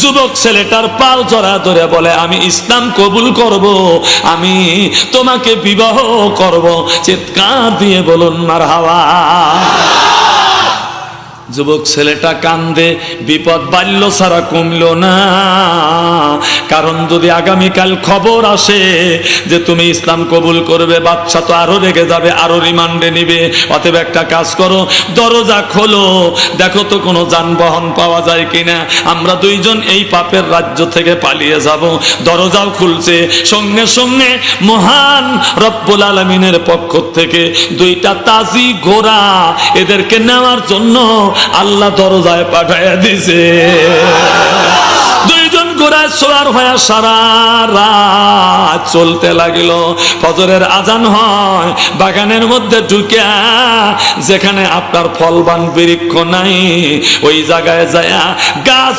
যুবক ছেলেটার পাও জড়া ধরে বলে, আমি ইসলাম কবুল করব, আমি তোমাকে বিবাহ করব। চিৎকার দিয়ে বলুন মারহাবা। যুবক ছেলেটা কান্দে, বিপদ বাল্য ছাড়া কমল না। কারণ যদি আগামীকাল খবর আসে যে তুমি ইসলাম কবুল করবে, বাচ্চা তো আরো রেগে যাবে, আরো রিমান্ডে নিবে। অতএব একটা কাজ করো, দরজা খোলো, দেখো তো কোনো যানবাহন পাওয়া যায় কিনা, আমরা দুইজন এই পাপের রাজ্য থেকে পালিয়ে যাব। দরজাও খুলছে, সঙ্গে সঙ্গে মহান রব্বুল আলামিনের পক্ষ থেকে দুইটা তাজি ঘোড়া এদেরকে নেওয়ার জন্য আল্লাহ দরজায় পাঠাইয়া দিছে। দুইজন ঘোড়ায় সওয়ার হয়ে সারা রাত চলতে লাগিল। ফজরের আজান হয়, বাগানের মধ্যে ঢুকিয়া যেখানে আপনার ফলবান বৃক্ষ নাই ওই জায়গায় যায় গাছ